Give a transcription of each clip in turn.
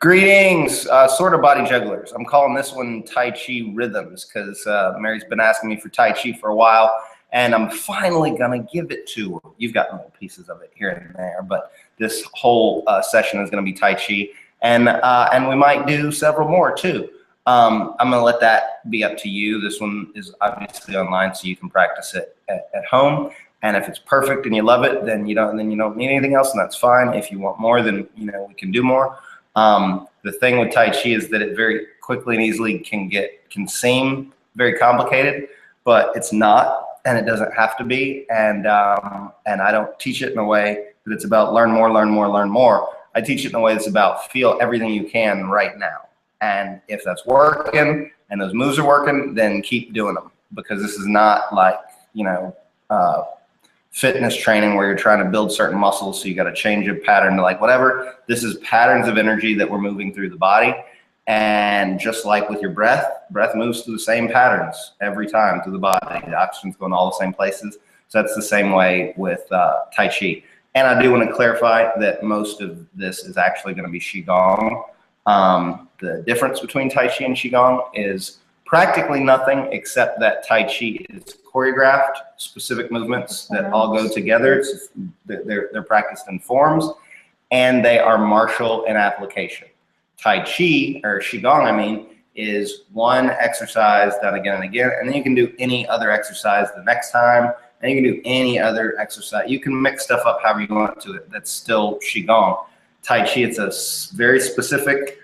Greetings, sort of body jugglers. I'm calling this one Tai Chi Rhythms because Mary's been asking me for Tai Chi for a while, and I'm finally gonna give it to her. You've got little pieces of it here and there, but this whole session is gonna be Tai Chi, and we might do several more too. I'm gonna let that be up to you. This one is obviously online, so you can practice it at home. And if it's perfect and you love it, then you don't need anything else, and that's fine. If you want more, then we can do more. The thing with Tai Chi is that it very quickly and easily can seem very complicated, but it's not, and it doesn't have to be. And I don't teach it in a way that it's about learn more, learn more, learn more. I teach it in a way that's about feel everything you can right now. And if that's working and those moves are working, then keep doing them, because this is not like, fitness training where you're trying to build certain muscles, so you got to change a pattern to like whatever. This is patterns of energy that we're moving through the body, and just like with your breath moves through the same patterns every time through the body. The oxygen's going all the same places, so that's the same way with Tai Chi. And I do want to clarify that most of this is actually going to be Qigong. The difference between Tai Chi and Qigong is practically nothing, except that Tai Chi is choreographed, specific movements that all go together. They're practiced in forms, and they are martial in application. Tai Chi, or Qigong, I mean, is one exercise done again and again, and then you can do any other exercise the next time, and you can do any other exercise. You can mix stuff up however you want to it. That's still Qigong. Tai Chi, it's a very specific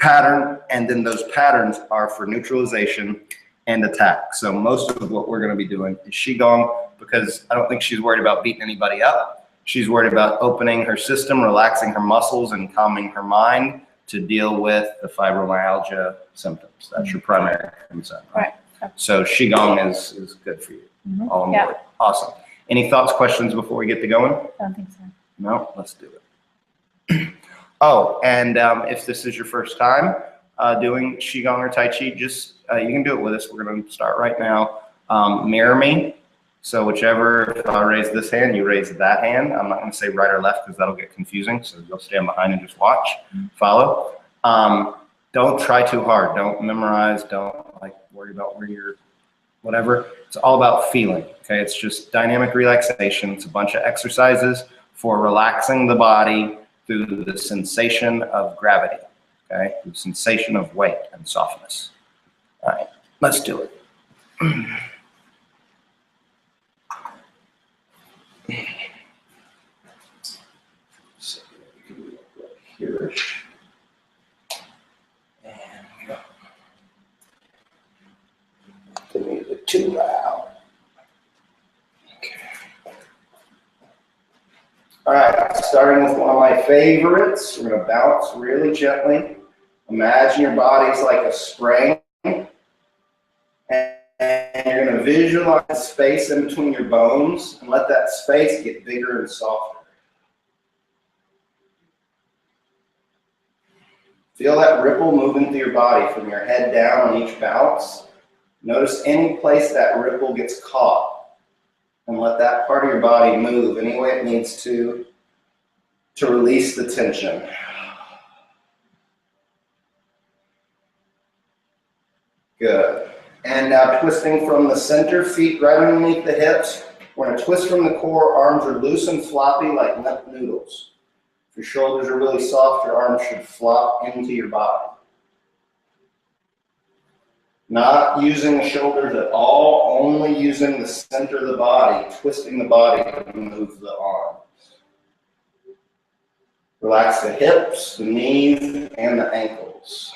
pattern, and then those patterns are for neutralization and attack. So most of what we're going to be doing is Qigong, because I don't think she's worried about beating anybody up. She's worried about opening her system, relaxing her muscles, and calming her mind to deal with the fibromyalgia symptoms. That's your primary concern, right? So Qigong is good for you. All on board. Awesome. Any thoughts, questions before we get to going? I don't think so. No? Let's do it. Oh, and if this is your first time doing Qigong or Tai Chi, just you can do it with us. We're going to start right now. Mirror me. So whichever, if I raise this hand, you raise that hand. I'm not going to say right or left because that'll get confusing. So you'll stand behind and just watch, follow. Don't try too hard. Don't memorize. Don't worry about where you're, whatever. It's all about feeling. Okay, it's just dynamic relaxation. It's a bunch of exercises for relaxing the body through the sensation of gravity, okay? The sensation of weight and softness. All right, let's do it. So we can look right here. And we go. The music too loud. All right, starting with one of my favorites, we're going to bounce really gently. Imagine your body's like a spring, and you're going to visualize space in between your bones and let that space get bigger and softer. Feel that ripple moving through your body from your head down on each bounce. Notice any place that ripple gets caught, and let that part of your body move any way it needs to release the tension. Good. And now twisting from the center, feet right underneath the hips. We're going to twist from the core. Arms are loose and floppy like limp noodles. If your shoulders are really soft, your arms should flop into your body. Not using the shoulders at all, only using the center of the body, twisting the body to move the arms. Relax the hips, the knees, and the ankles.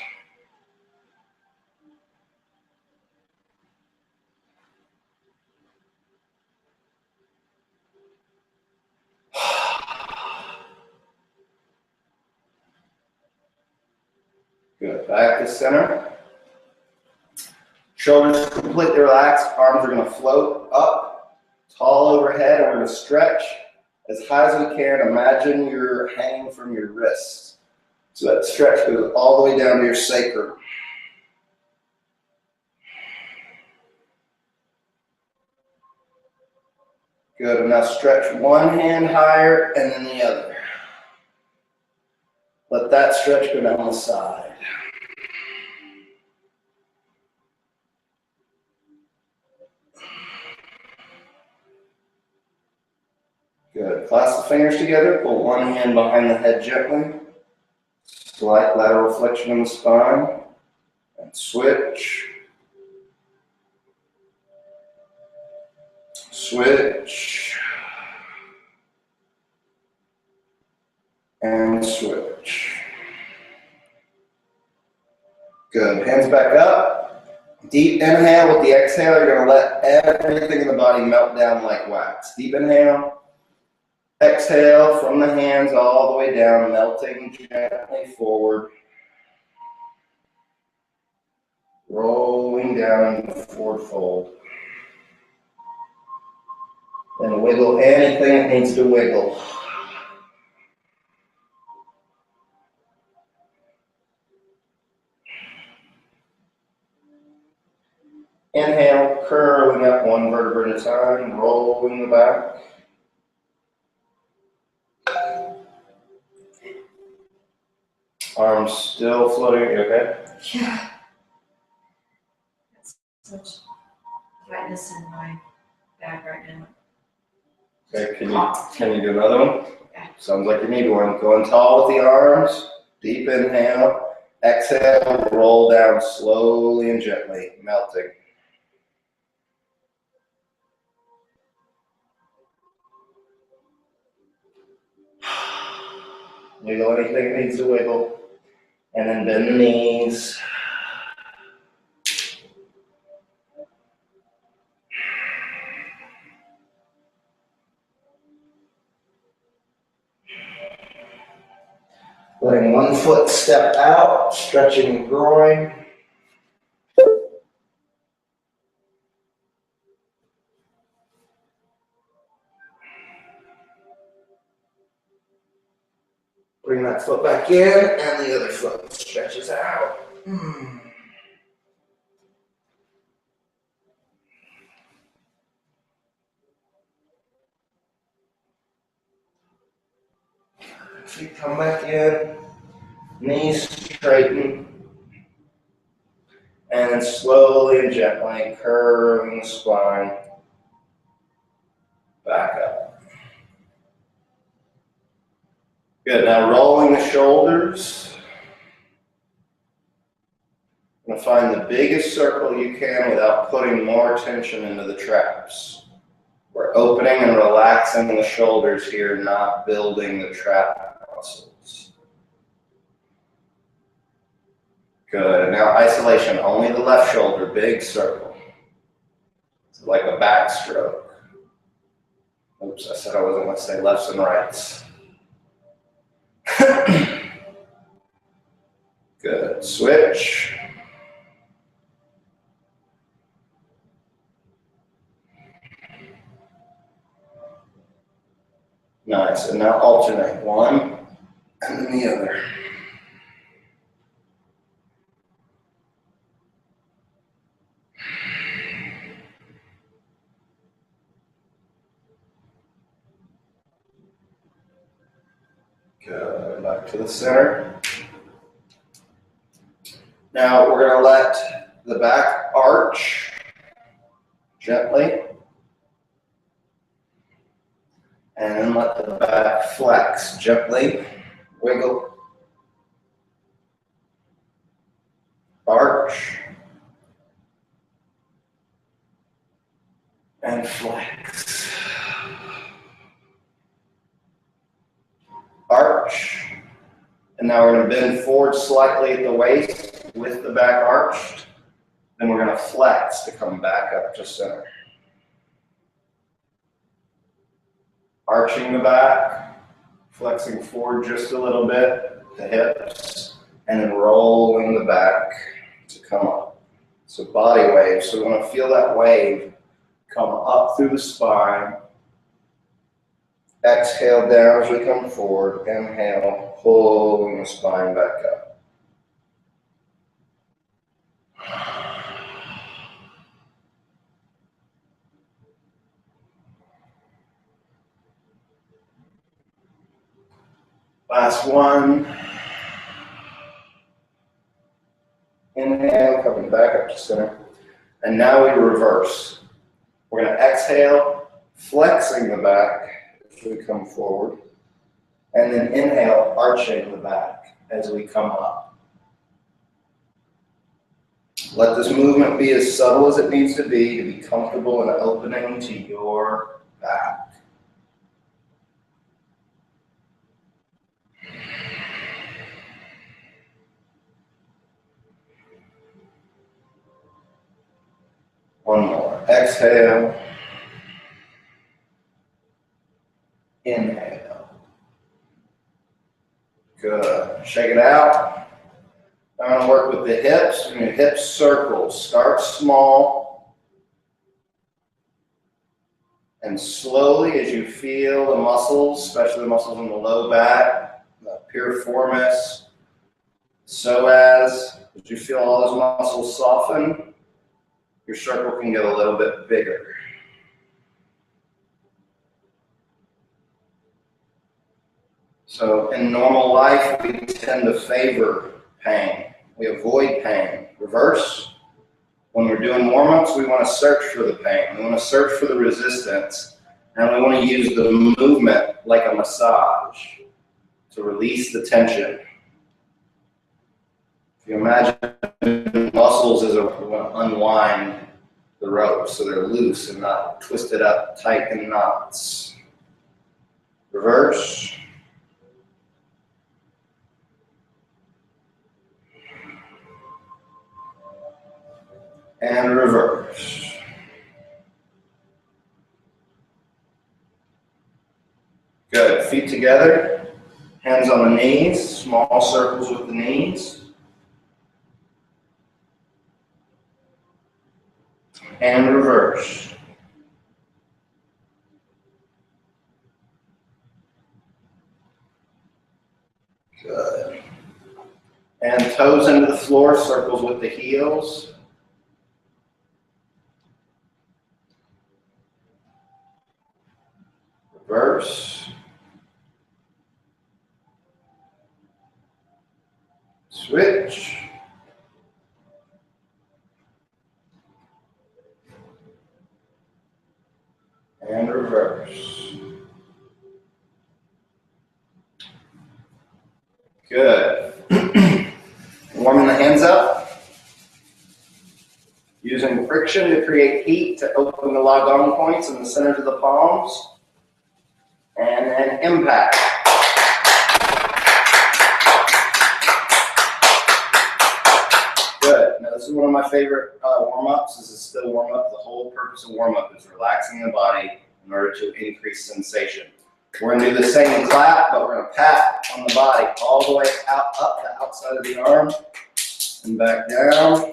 Good. Back to center. Shoulders completely relaxed. Arms are going to float up, tall overhead, and we're going to stretch as high as we can. Imagine you're hanging from your wrists. So that stretch goes all the way down to your sacrum. Good. And now stretch one hand higher and then the other. Let that stretch go down the side. Good. Clasp the fingers together. Pull one hand behind the head gently. Slight lateral flexion in the spine. And switch. Switch. And switch. Good. Hands back up. Deep inhale. With the exhale, you're going to let everything in the body melt down like wax. Deep inhale. Exhale from the hands all the way down, melting gently forward. Rolling down into forward fold. Then wiggle anything that needs to wiggle. Inhale, curling up one vertebra at a time, rolling the back. Arms still floating, you okay? Yeah. That's such tightness in my back right now. Okay, can you do another one? Okay. Sounds like you need one. Going tall with the arms. Deep inhale. Exhale, roll down slowly and gently, melting. Wiggle anything that needs to wiggle. And then bend the knees. Letting one foot step out, stretching the groin. Bring that foot back in, and the other foot stretches out. Feet come back in, knees straighten, and then slowly and gently curving the spine back up. Good, now rolling the shoulders. You're going to find the biggest circle you can without putting more tension into the traps. We're opening and relaxing the shoulders here, not building the trap muscles. Good, now isolation, only the left shoulder, big circle. It's like a backstroke. Oops, I said I wasn't going to say lefts and rights. Good, switch. Nice, and now alternate one and then the other. Good, back to the center. Now we're going to let the back arch gently, and then let the back flex gently, wiggle, arch, and flex. Arch, and now we're going to bend forward slightly at the waist with the back arched. Then we're going to flex to come back up to center. Arching the back, flexing forward just a little bit, the hips, and then rolling the back to come up. So body wave, so we want to feel that wave come up through the spine. Exhale down as we come forward. Inhale, pulling the spine back up. Last one. back to center. And now we reverse. We're going to exhale, flexing the back as we come forward. And then inhale, arching the back as we come up. Let this movement be as subtle as it needs to be comfortable and opening to your back. One more. Exhale. Inhale. Good. Shake it out. I'm going to work with the hips. We're going to hip circles. Start small. And slowly, as you feel the muscles, especially the muscles in the low back, the piriformis, psoas, as you feel all those muscles soften, your circle can get a little bit bigger. So in normal life, we tend to favor pain. We avoid pain. Reverse. When we're doing warm-ups, we want to search for the pain. We want to search for the resistance. And we want to use the movement like a massage to release the tension. If you imagine muscles as we want to unwind the rope so they're loose and not twisted up tight in knots. Reverse. And reverse. Good. Feet together. Hands on the knees. Small circles with the knees. And reverse. Good. And toes into the floor, circles with the heels. Reverse. Switch. And reverse. Good. Warming the hands up. Using friction to create heat to open the lagong points in the centers of the palms. And then impact. Good. Now this is one of my favorite warm-ups. This is still warm-up. The whole purpose of warm-up is relaxing the body in order to increase sensation. We're going to do the same clap, but we're going to pat on the body all the way out, up the outside of the arm and back down.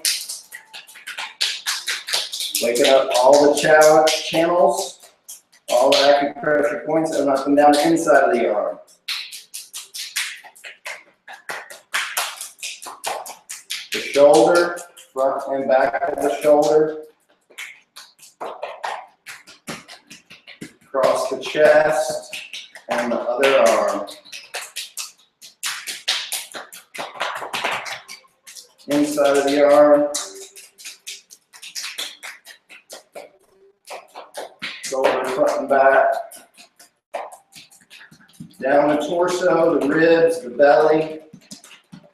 Waking up all the channels, all the acupressure points, and up and down the inside of the arm. The shoulder, front and back of the shoulder. Across the chest and the other arm. Inside of the arm. Shoulder, front and back. Down the torso, the ribs, the belly,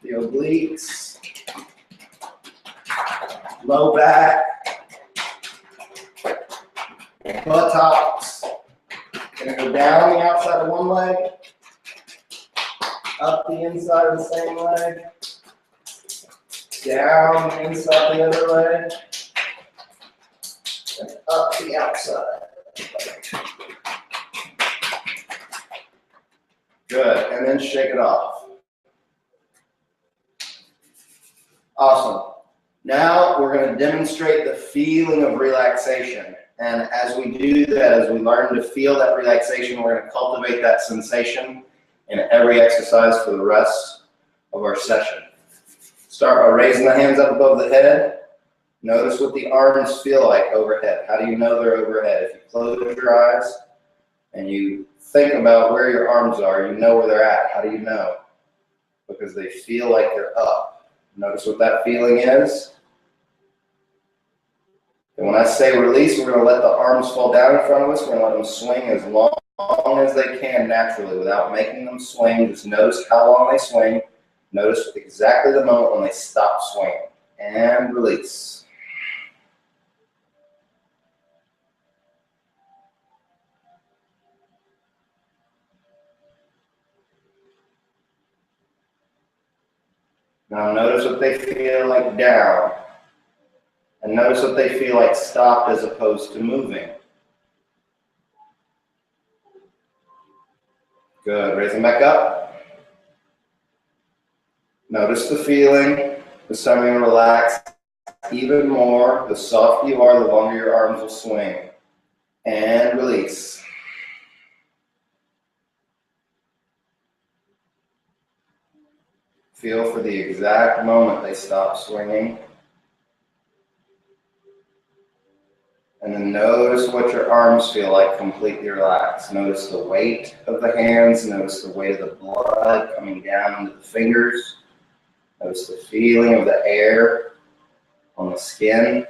the obliques, low back, buttocks. Gonna go down the outside of one leg, up the inside of the same leg, down the inside of the other leg, and up the outside. Good, and then shake it off. Awesome. Now we're going to demonstrate the feeling of relaxation. And as we do that, as we learn to feel that relaxation, we're going to cultivate that sensation in every exercise for the rest of our session. Start by raising the hands up above the head. Notice what the arms feel like overhead. How do you know they're overhead? If you close your eyes and you think about where your arms are, you know where they're at. How do you know? Because they feel like they're up. Notice what that feeling is. And when I say release, we're going to let the arms fall down in front of us. We're going to let them swing as long as they can naturally without making them swing. Just notice how long they swing. Notice exactly the moment when they stop swinging. And release. Now notice what they feel like down. And notice what they feel like stopped as opposed to moving. Good. Raise them back up. Notice the feeling. This time you're going to relax even more. The softer you are, the longer your arms will swing. And release. Feel for the exact moment they stop swinging. And then notice what your arms feel like completely relaxed. Notice the weight of the hands. Notice the weight of the blood coming down into the fingers. Notice the feeling of the air on the skin.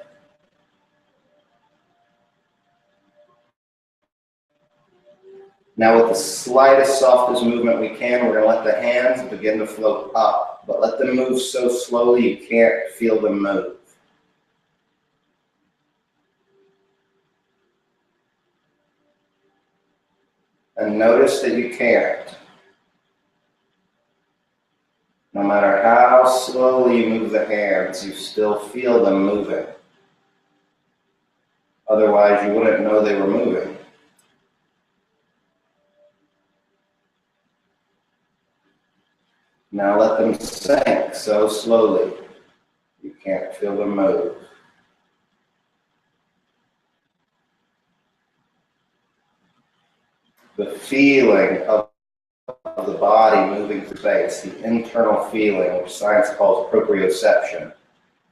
Now with the slightest, softest movement we can, we're going to let the hands begin to float up. But let them move so slowly you can't feel them move. And notice that you can't. No matter how slowly you move the hands, you still feel them moving. Otherwise, you wouldn't know they were moving. Now let them sink so slowly, you can't feel them move. The feeling of the body moving through space, the internal feeling, which science calls proprioception.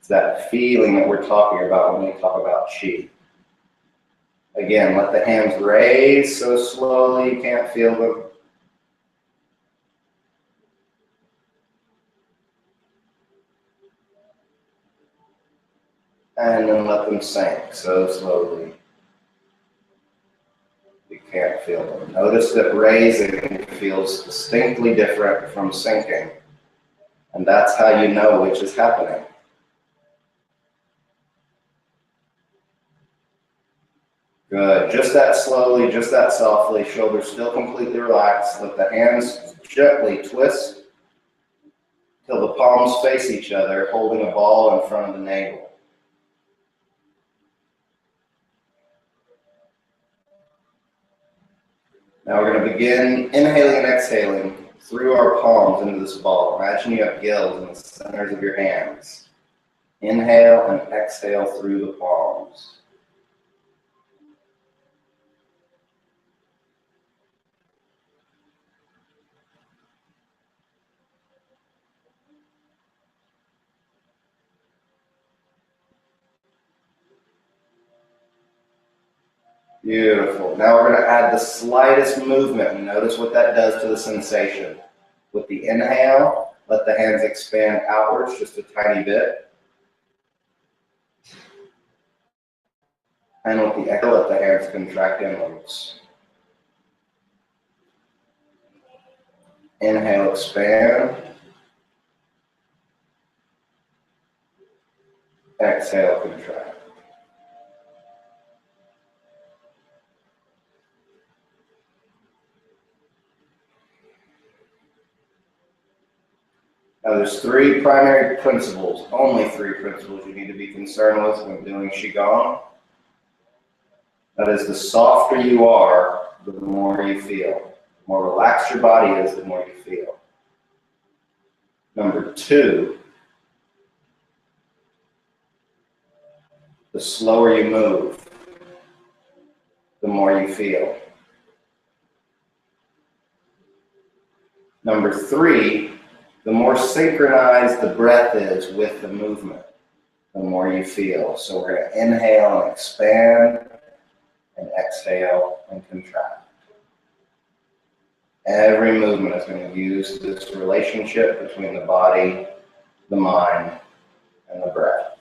It's that feeling that we're talking about when we talk about chi. Again, let the hands raise so slowly you can't feel them. And then let them sink so slowly you can't feel them. Notice that raising feels distinctly different from sinking. And that's how you know which is happening. Good. Just that slowly, just that softly. Shoulders still completely relaxed. Let the hands gently twist till the palms face each other, holding a ball in front of the navel. Now we're going to begin inhaling and exhaling through our palms into this ball. Imagine you have gills in the centers of your hands. Inhale and exhale through the palms. Beautiful. Now we're going to add the slightest movement and notice what that does to the sensation. With the inhale, let the hands expand outwards just a tiny bit. And with the exhale, let the hands contract inwards. Inhale, expand. Exhale, contract. Now there's three primary principles, only three principles you need to be concerned with when doing Qigong. That is, the softer you are, the more you feel. The more relaxed your body is, the more you feel. Number two, the slower you move, the more you feel. Number three, the more synchronized the breath is with the movement, the more you feel. So we're going to inhale and expand, and exhale and contract. Every movement is going to use this relationship between the body, the mind, and the breath.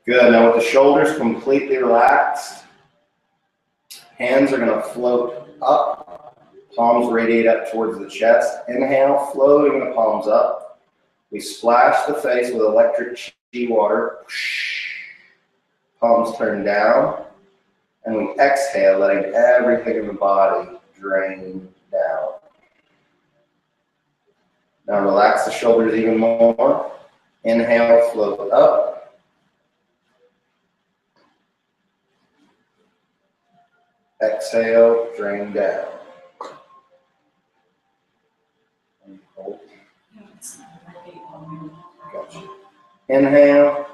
Good. Now with the shoulders completely relaxed, hands are going to float up, palms radiate up towards the chest. Inhale, floating the palms up. We splash the face with electric chi water. Palms turn down. And we exhale, letting everything in the body drain down. Now relax the shoulders even more. Inhale, float up. Exhale, drain down. And hold. Gotcha. Inhale.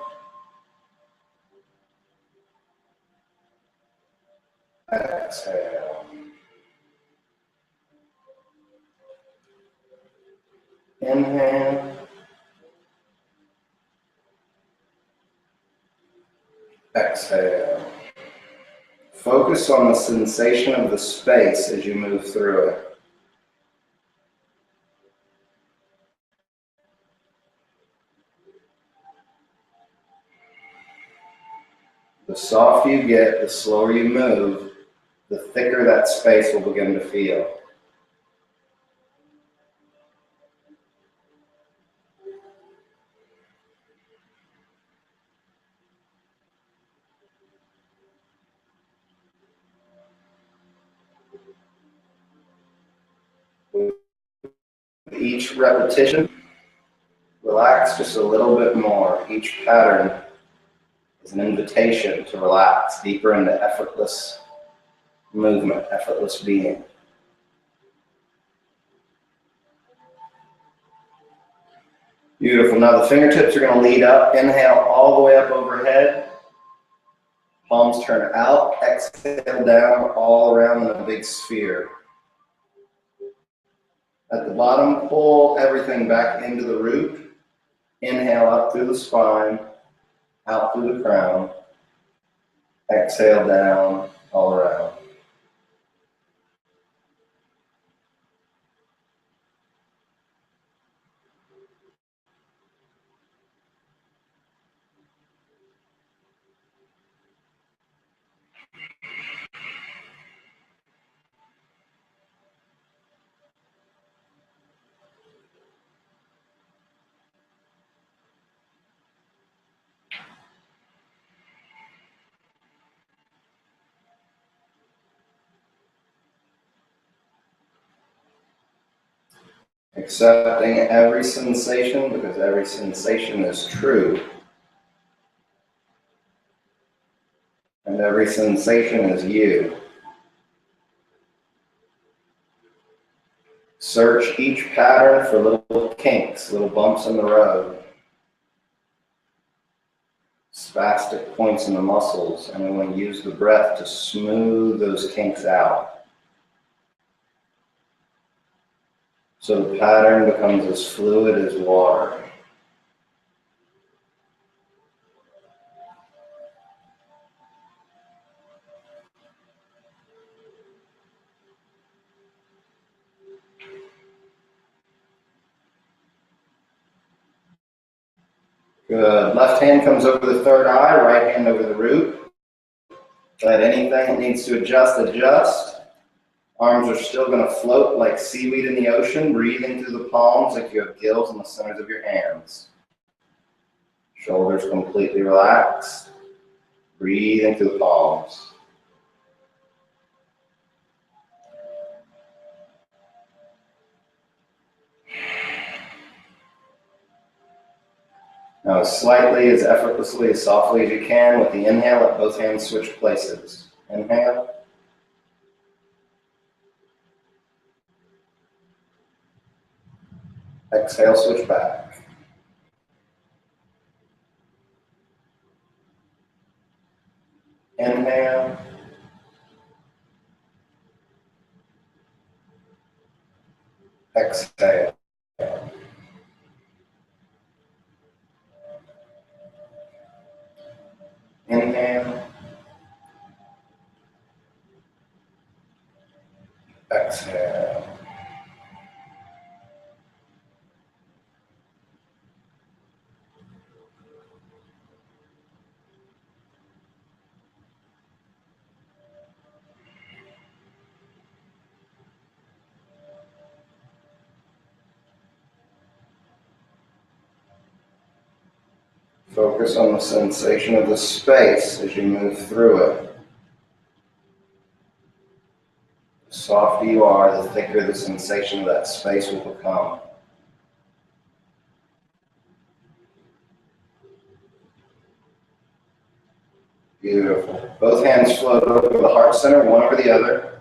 Exhale. Inhale. Exhale. Focus on the sensation of the space as you move through it. The softer you get, the slower you move, the thicker that space will begin to feel. With each repetition, relax just a little bit more. Each pattern is an invitation to relax deeper into effortless movement, effortless being. Beautiful. Now the fingertips are going to lead up. Inhale all the way up overhead. Palms turn out. Exhale down all around in a big sphere. At the bottom, pull everything back into the root. Inhale up through the spine, out through the crown. Exhale down all around. Accepting every sensation because every sensation is true. And every sensation is you. Search each pattern for little kinks, little bumps in the road, spastic points in the muscles, and we want to use the breath to smooth those kinks out. So the pattern becomes as fluid as water. Good. Left hand comes over the third eye, right hand over the root. Let anything that needs to adjust, adjust. Arms are still going to float like seaweed in the ocean, breathing through the palms like you have gills in the centers of your hands. Shoulders completely relaxed. Breathing through the palms. Now as slightly, as effortlessly, as softly as you can, with the inhale, let both hands switch places. Inhale. Exhale, switch back. Inhale. Exhale. Inhale. Exhale. Focus on the sensation of the space as you move through it. The softer you are, the thicker the sensation of that space will become. Beautiful. Both hands float over the heart center, one over the other.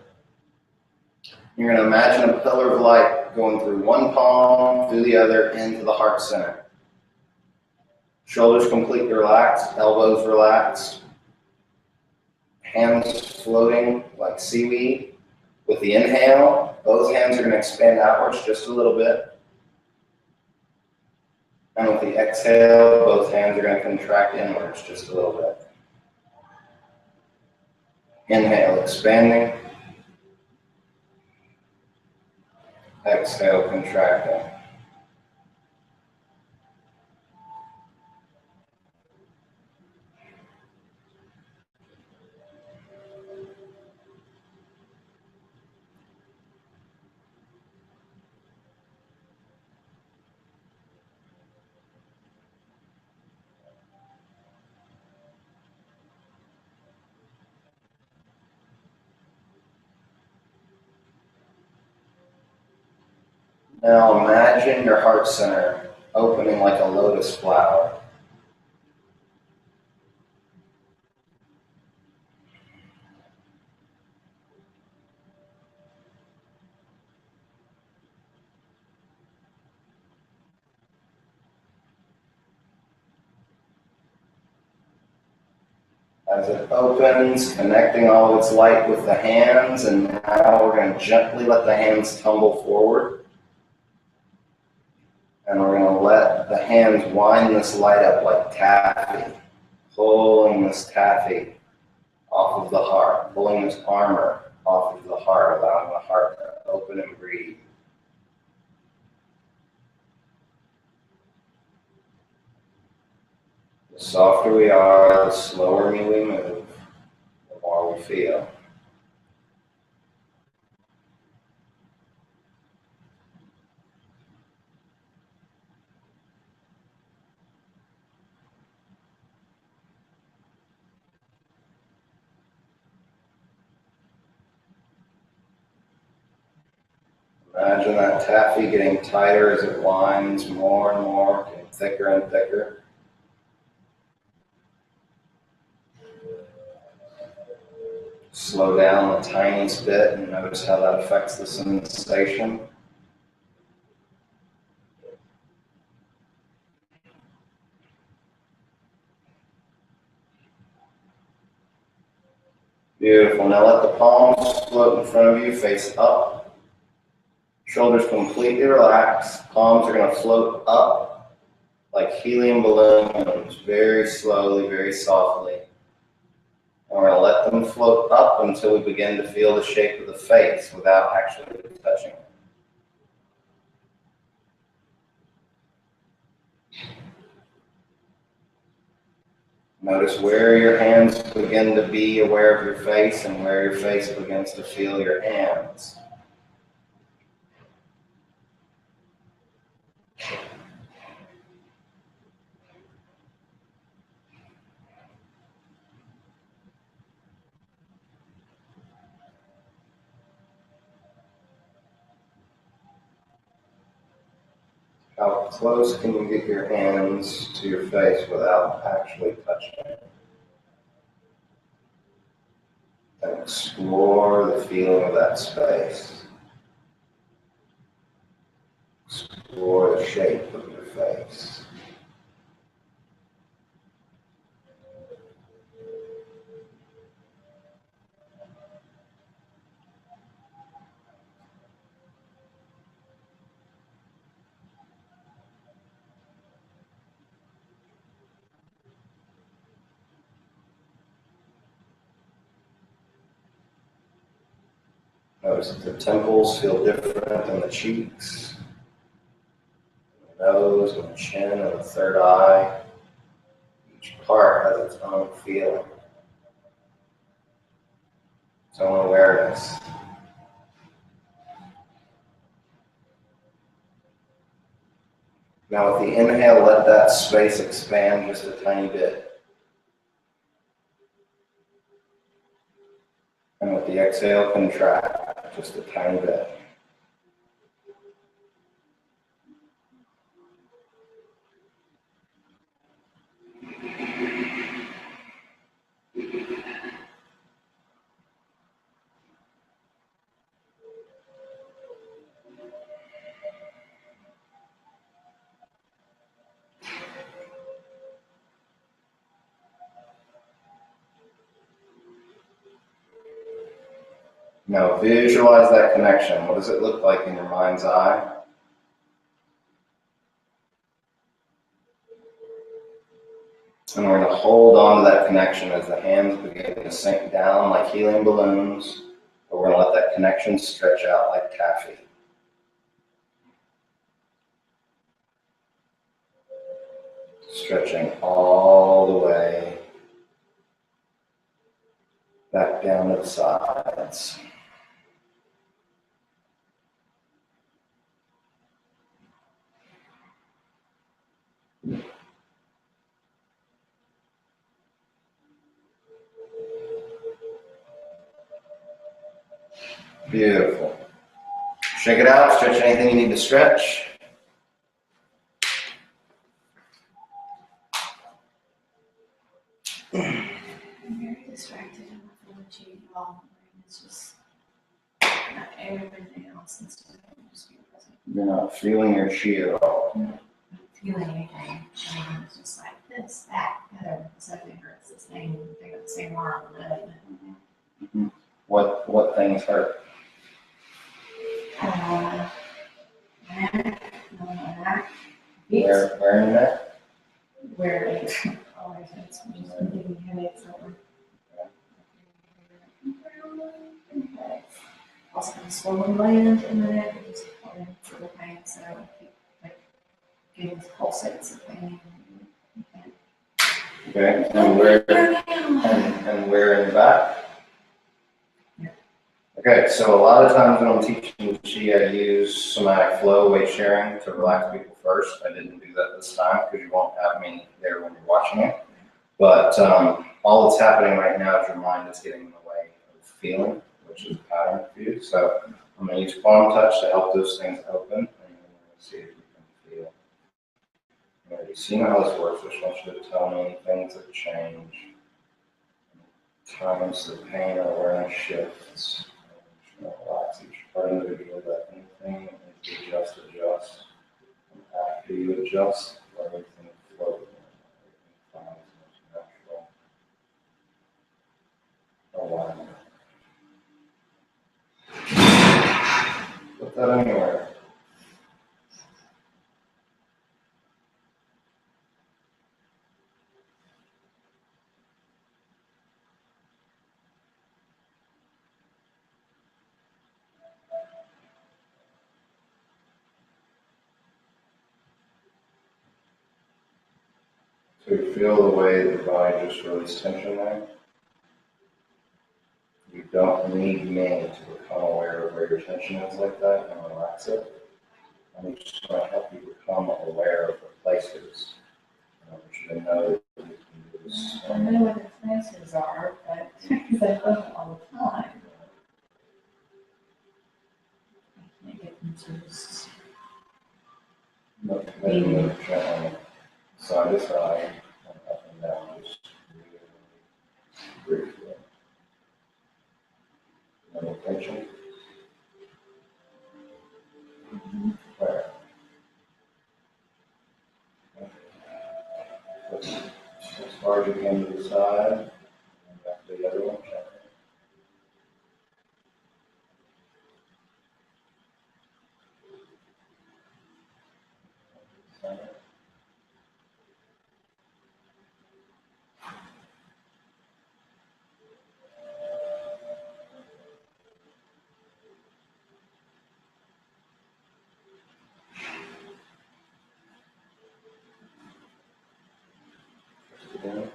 You're going to imagine a pillar of light going through one palm, through the other, into the heart center. Shoulders completely relaxed, elbows relaxed. Hands floating like seaweed. With the inhale, both hands are going to expand outwards just a little bit. And with the exhale, both hands are going to contract inwards just a little bit. Inhale, expanding. Exhale, contracting. Now imagine your heart center opening like a lotus flower. As it opens, connecting all of its light with the hands, and now we're going to gently let the hands tumble forward. And we're going to let the hands wind this light up like taffy, pulling this taffy off of the heart, pulling this armor off of the heart, allowing the heart to open and breathe. The softer we are, the slower we move, the more we feel. Imagine that taffy getting tighter as it winds more and more, getting thicker and thicker. Slow down the tiniest bit and notice how that affects the sensation. Beautiful. Now let the palms float in front of you, face up. Shoulders completely relaxed. Palms are going to float up like helium balloons, very slowly, very softly. And we're going to let them float up until we begin to feel the shape of the face without actually touching it. Notice where your hands begin to be aware of your face and where your face begins to feel your hands. How close can you get your hands to your face without actually touching it? And explore the feeling of that space. Explore the shape of your face. Notice that the temples feel different than the cheeks, the nose and the chin and the third eye. Each part has its own feeling, its own awareness. Now with the inhale, let that space expand just a tiny bit. And with the exhale, contract just a tiny bit. Now visualize that connection. What does it look like in your mind's eye? And we're going to hold on to that connection as the hands begin to sink down like helium balloons. But we're going to let that connection stretch out like taffy. Stretching all the way back down to the sides. Beautiful. Shake it out, stretch anything you need to stretch. I'm very distracted in my energy, y'all. It's just not everything else instead of just being present. You're not feeling your chi at all. Not feeling anything. I mean, it's just like this, that, the other. Something hurts this thing. They got the same arm. What things hurt? Back, back, Where in that? where it always hurts. I'm just giving me headaches over. Also kind of swollen gland in the neck, just for the pain, so I keep like getting pulsates of pain. Okay, and where in the back? Yeah. Okay, so a lot of times when I'm teaching chi, I use somatic flow, weight sharing to relax people first. I didn't do that this time because you won't have me there when you're watching it. But all that's happening right now is your mind is getting in the way of feeling, which is a pattern for you. So I'm going to use palm touch to help those things open, and then we're going to see if we can feel. Alright, so you know how this works. I just want you to tell me things that change. Times the pain or awareness shifts. Relax each part individually, but anything that needs to adjust. And after you adjust, let everything flow. Everything finds its natural alignment. Put that anywhere. So you feel the way the body just released tension there. You don't need me to become aware of where your tension is like that and relax it. I'm just going to help you become aware of the places. I want you to know that you can do this. I know what the places are, but because I feel it all the time. I can't get them to just Maybe move gently side to side and up and down, just really briefly. No tension. Where? As far as you can to the side, and back to the other one, gently. Center. Again.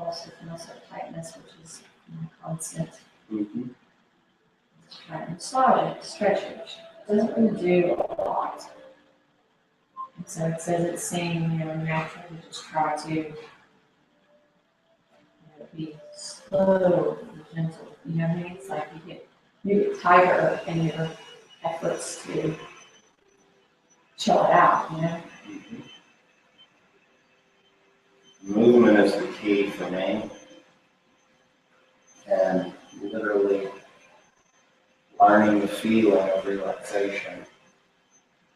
pulse with muscle tightness, which is constant. Mhm. Just try and massage it, stretch it. It doesn't really do a lot. And so it says it's saying, naturally just try to be slow and gentle. You know what I mean? It's like you get tighter in your efforts to chill it out, Mhm. Movement is the key for me, and literally learning the feeling of relaxation.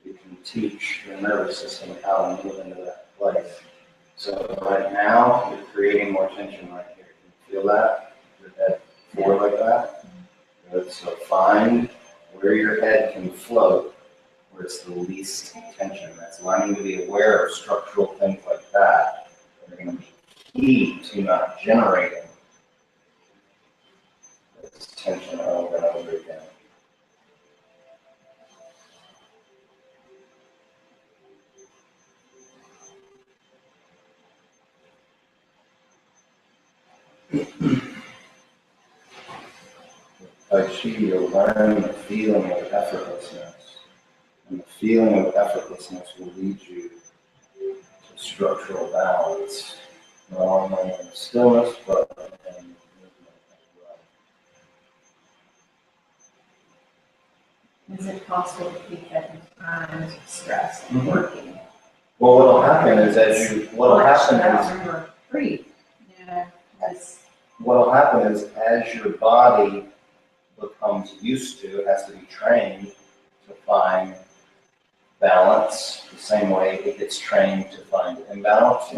You can teach your nervous system how to move into that place. So right now, you're creating more tension right here. Can you feel that? Your head forward like that? Good. So find where your head can float, where it's the least tension. That's learning to be aware of structural things like that that are going to be key to not generating this tension over and over again. Tai Chi, you'll learn the feeling of effortlessness. And the feeling of effortlessness will lead you to structural balance, not only in stillness, but in movement as well. Is it possible to keep that in times of stress and working? Well, what'll happen is Breathe. What'll happen is as your body becomes used to, it has to be trained to find balance the same way it gets trained to find imbalance,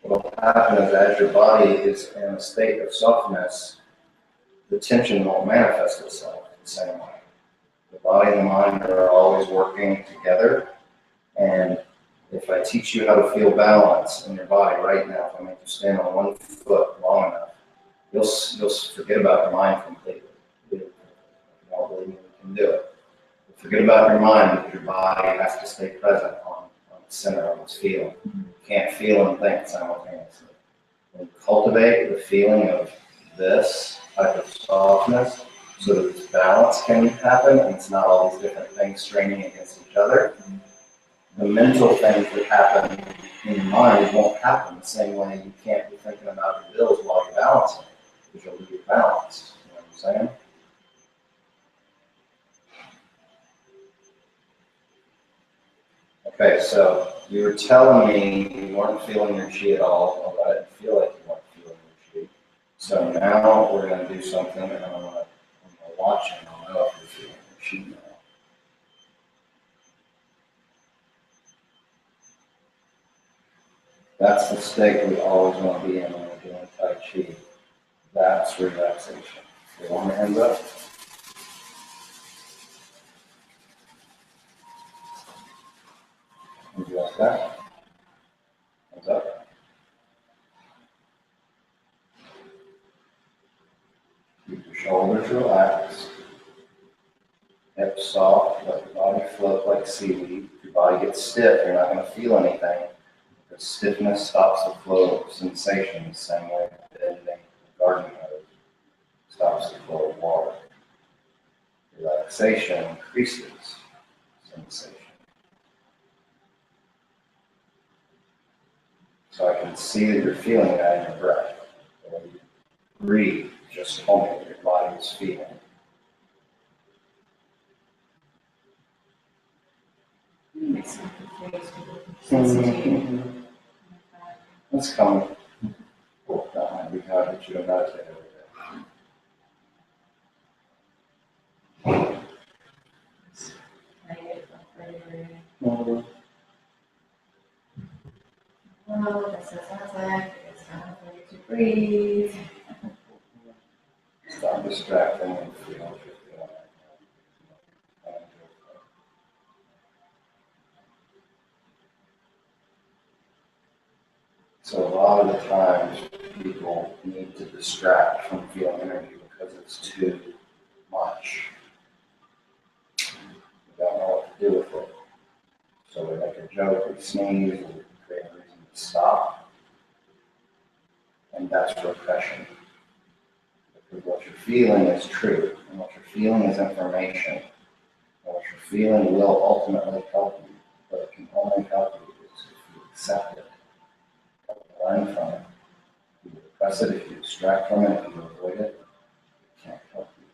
What'll happen is as your body is in a state of softness, the tension won't manifest itself the same way. The body and the mind are always working together, and if I teach you how to feel balance in your body right now, if I make you stand on one foot long enough, you'll forget about your mind completely. You don't believe me, you can do it. Forget about your mind because your body has to stay present on the center of its feeling. You can't feel and think simultaneously. And cultivate the feeling of this type of softness so that this balance can happen and it's not all these different things straining against each other. The mental things that happen in your mind won't happen the same way. You can't be thinking about your bills while you're balancing because you'll lose your balance. You know what I'm saying? Okay, so you were telling me you weren't feeling your chi at all, although I didn't feel like you weren't feeling your chi. So now we're going to do something, and I'm going to watch and I'll know if you're feeling your chi now. That's the state we always want to be in when we're doing Tai Chi. That's relaxation. You want your hands up? Hands like that. Hands up. Keep your shoulders relaxed. Hips soft, let the body float like seaweed. If your body gets stiff, you're not going to feel anything. The stiffness stops the flow of sensation the same way bending a garden hose stops the flow of water. Relaxation increases sensation. So I can see that you're feeling that in your breath. When you breathe, just tell me what your body is feeling. Makes me confused with sensitivity. Let's come. That might be how that you don't meditate every day. Oh, that's so sounds it's time for you to breathe. Stop distracting and feel what you're feeling. So a lot of the times people need to distract from feeling energy because it's too much. They don't know what to do with it. So they make a joke or sneeze or create a reason to stop. and that's repression. Because what you're feeling is truth, and what you're feeling is information, and what you're feeling will ultimately help you, but it can only help you if you accept it, learn from it. If you repress it, if you extract from it, if you avoid it, it can't help you.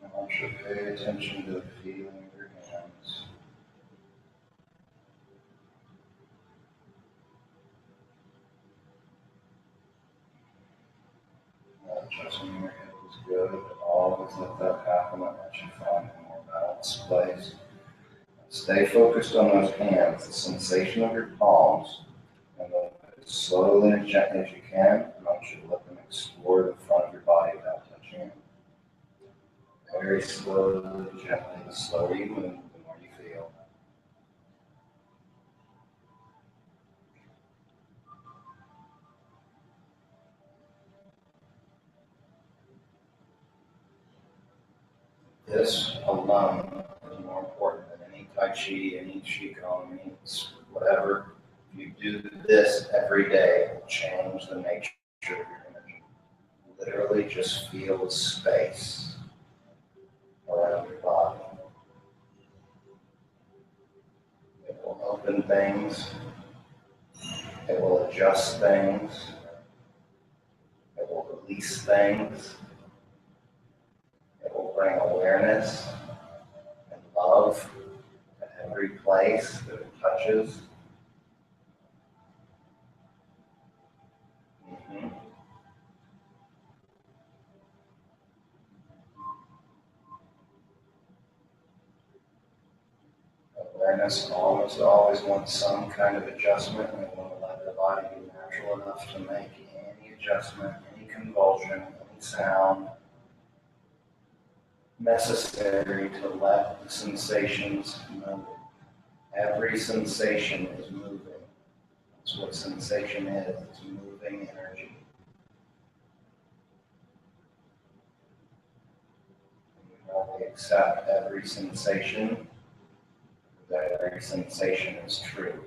I want you to pay attention to the feeling of your hands. Adjusting your hip is good, but always let that happen and let you find a more balanced place. Stay focused on those hands, the sensation of your palms, and then as slowly and gently as you can, I want you to let them explore the front of your body without touching it. Very slowly, gently, the slower you move, the more you feel. This alone is more important than any Tai Chi, any Qigong, any whatever. If you do this every day, it will change the nature of your energy. Literally just feel the space around your body. It will open things, it will adjust things, it will release things, it will bring awareness and love to every place that it touches. Mhm. Awareness almost always wants some kind of adjustment, and we want to let the body be natural enough to make any adjustment, any convulsion, any sound necessary to let the sensations move. Every sensation is moving. That's what sensation is. It's moving energy. We only accept every sensation, that every sensation is true.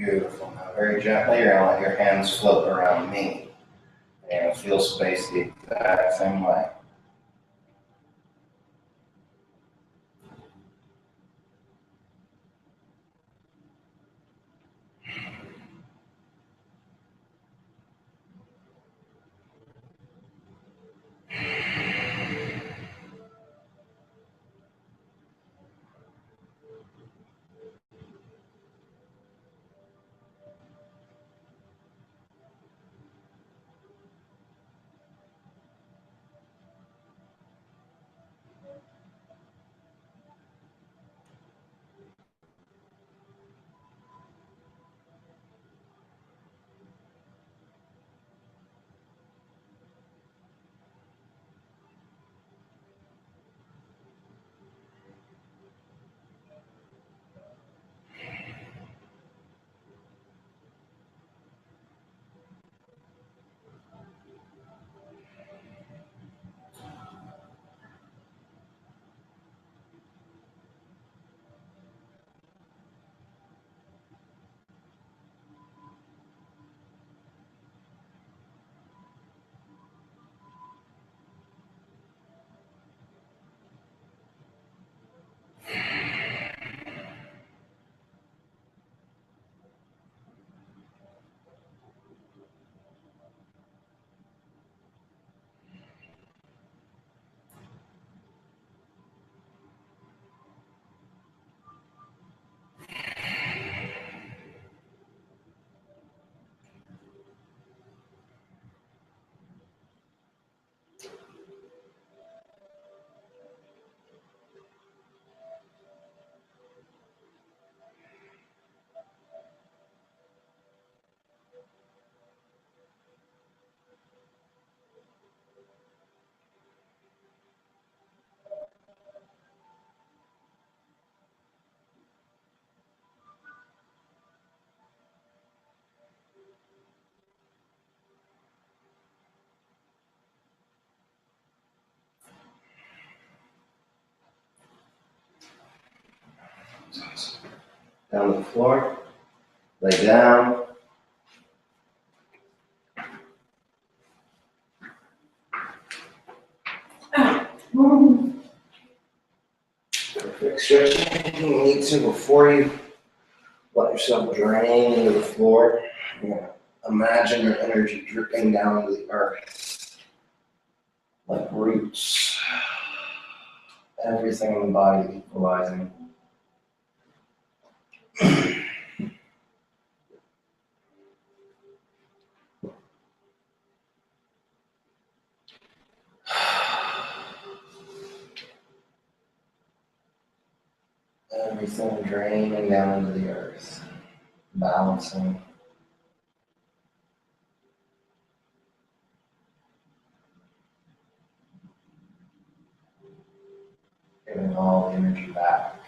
Beautiful. Now, very gently, you're going to let your hands float around me. And feel space the exact same way. Down to the floor. Lay down. Perfect. Stretch anything you need to before you let yourself drain into the floor. You're gonna imagine your energy dripping down to the earth like roots. Everything in the body equalizing. Everything draining down into the earth, balancing. Giving all the energy back.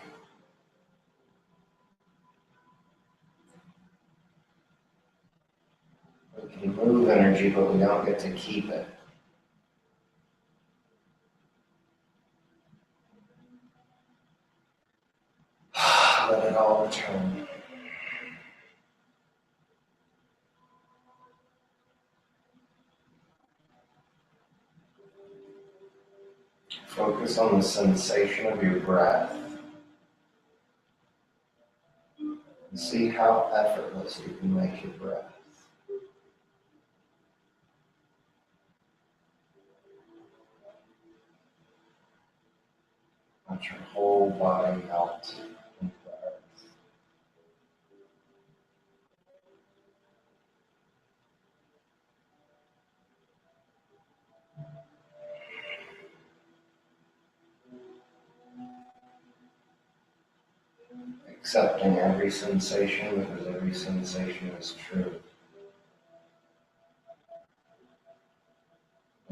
We can move energy, but we don't get to keep it. Let it all return. Focus on the sensation of your breath. And see how effortless you can make your breath. Let your whole body melt into the earth. Accepting every sensation because every sensation is true.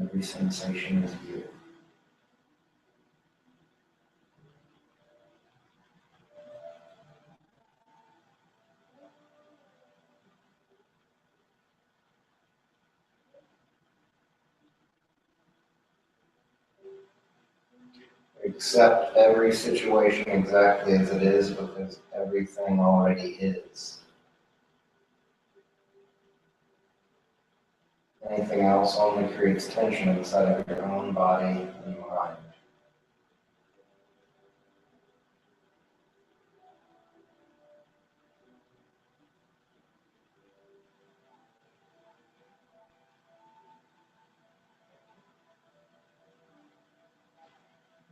Every sensation is you. Accept every situation exactly as it is because everything already is. Anything else only creates tension inside of your own body and mind.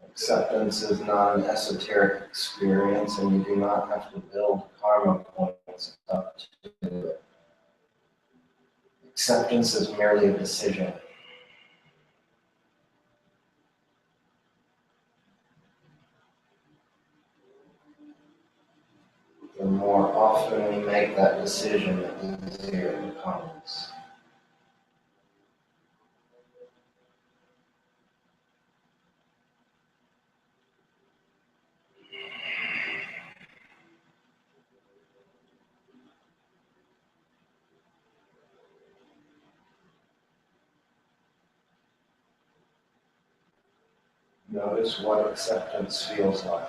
Acceptance is not an esoteric experience, and you do not have to build karma points up to it. Acceptance is merely a decision. The more often we make that decision, the easier it becomes. Notice what acceptance feels like.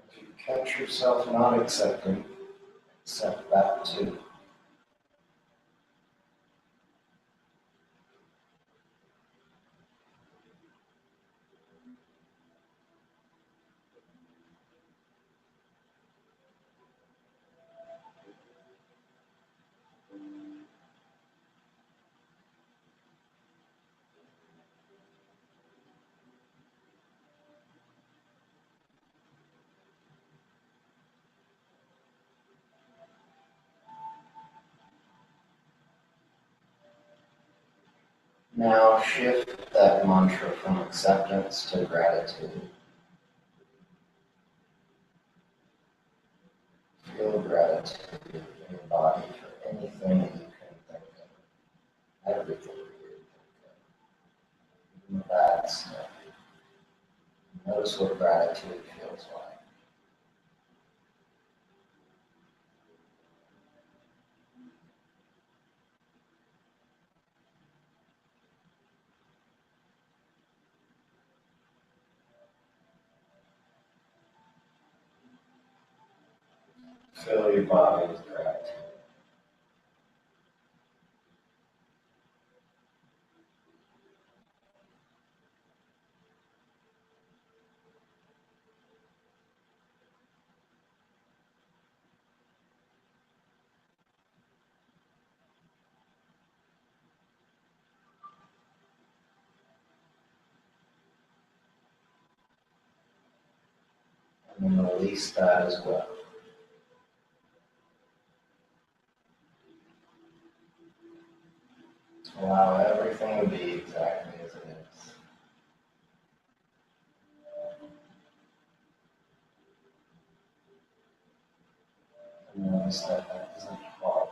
If you catch yourself not accepting, accept that too. Now shift that mantra from acceptance to gratitude. Feel gratitude in your body for anything that you can think of, everything that you can think of, even the bad stuff. Notice what gratitude feels like. Fill your body with gratitude. And then release that as well. Allow everything to be exactly as it is. And notice that that isn't hard.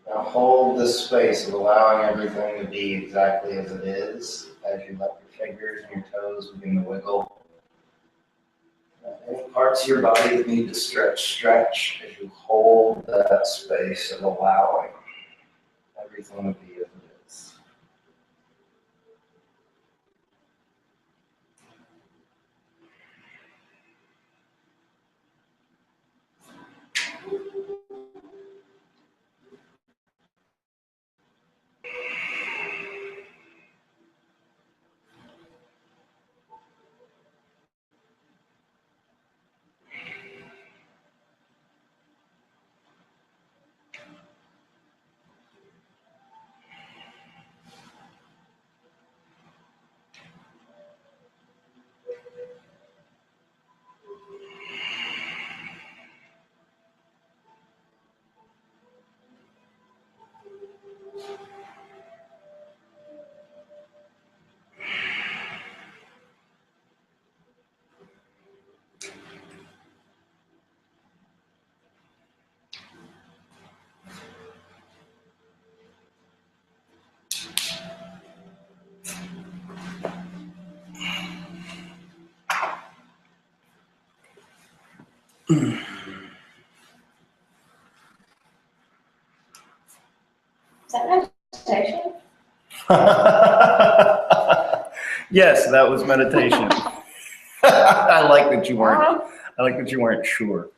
Now hold this space of allowing everything to be exactly as it is as you let your fingers and your toes begin to wiggle. Any parts of your body that need to stretch as you hold that space of allowing everything to be as it is. Is that meditation? Yes, that was meditation. I like that you weren't. I like that you weren't sure.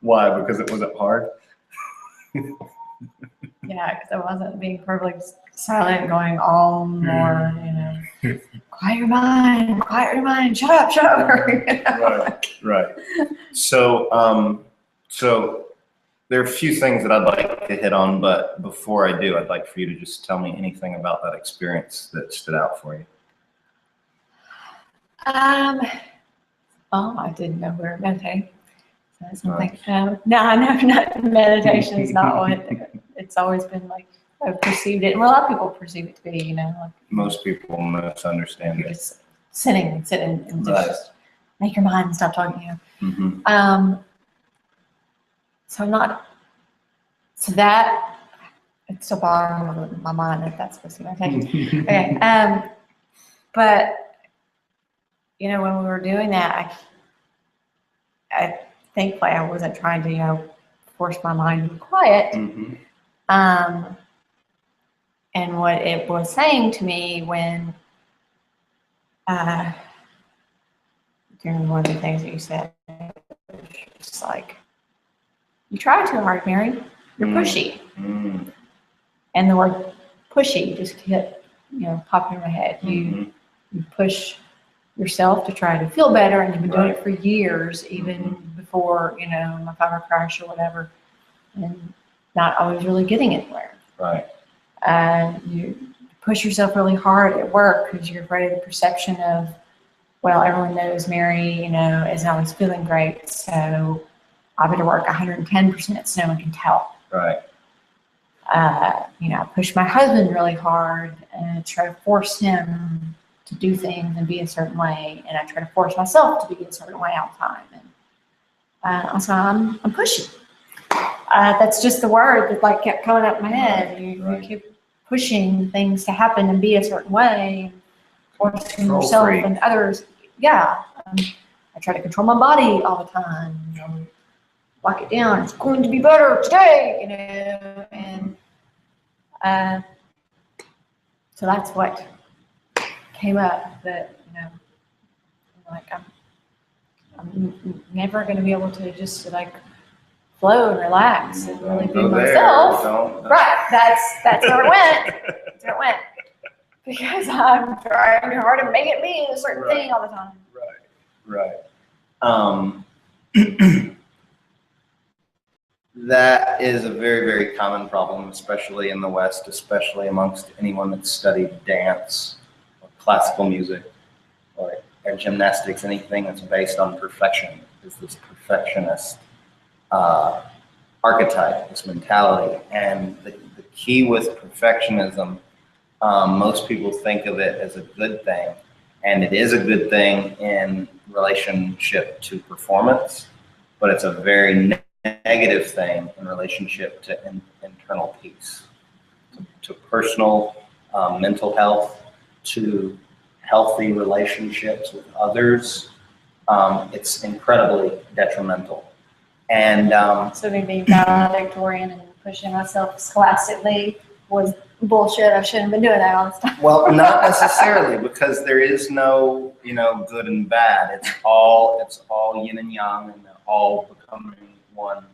Why? Because it wasn't hard. Yeah, because I wasn't being perfectly silent, going on or, quiet your mind, shut up, Right. So, so there are a few things that I'd like to hit on, but before I do, I'd like for you to just tell me anything about that experience that stood out for you. Well, I didn't know we were meditating. So that's something. No, meditation is not what it's always been like. I've perceived it, and a lot of people perceive it to be, like Most people misunderstand you're it. just sitting and just make your mind stop talking. Mm-hmm. So I'm not. So that it's so bothering my mind that that's supposed to be meditation. Okay. But when we were doing that, I thankfully I wasn't trying to force my mind to be quiet. Mm-hmm. And what it was saying to me when during one of the things that you said, it's like, you try too hard, Mary. You're pushy. Mm-hmm. And the word pushy just kept, popping in my head. Mm-hmm. You push yourself to try to feel better, and you've been doing it for years, even before, my fiber crash or whatever, and not always really getting anywhere. Right. You push yourself really hard at work because you're afraid of the perception of, well, everyone knows Mary, isn't always feeling great, so I better work 110% so no one can tell. Right. I push my husband really hard and try to force him to do things and be a certain way, and I try to force myself to be a certain way all the time. And so I'm pushy. That's just the word that kept coming up in my head. You keep pushing things to happen and be a certain way, forcing yourself and others. Yeah, I try to control my body all the time. Lock it down. It's going to be better today, and so that's what came up. That I'm never going to be able to just flow and relax and really be myself. Right. That's where it went. That's where it went. Because I'm trying hard to make it be a certain thing all the time. Right. That is a very, very common problem, especially in the West, especially amongst anyone that's studied dance or classical music or gymnastics, anything that's based on perfection, is this perfectionist archetype, this mentality. And the key with perfectionism, most people think of it as a good thing, and it is a good thing in relationship to performance, but it's a very negative thing in relationship to internal peace, to personal mental health, to healthy relationships with others. It's incredibly detrimental. And so me being valedictorian and pushing myself scholastically was bullshit. I shouldn't have been doing that all this time. Well, not necessarily, because there is no, good and bad. It's all yin and yang, and they're all becoming one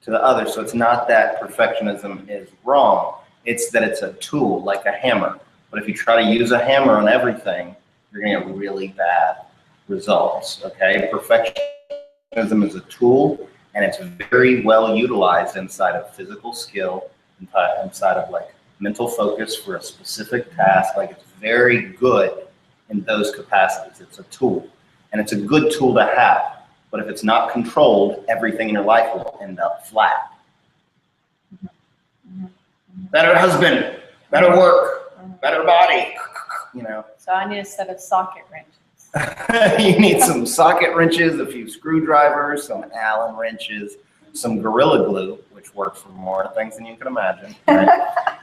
to the other. So it's not that perfectionism is wrong. It's that it's a tool, like a hammer. But if you try to use a hammer on everything, you're going to get really bad results. Okay, perfectionism is a tool, and it's very well utilized inside of physical skill, inside of mental focus for a specific task. It's very good in those capacities. It's a tool, and it's a good tool to have. But if it's not controlled, everything in your life will end up flat. Better husband, better work, better body, So I need a set of socket wrenches. You need some socket wrenches, a few screwdrivers, some Allen wrenches, some Gorilla Glue, which works for more things than you can imagine. Right?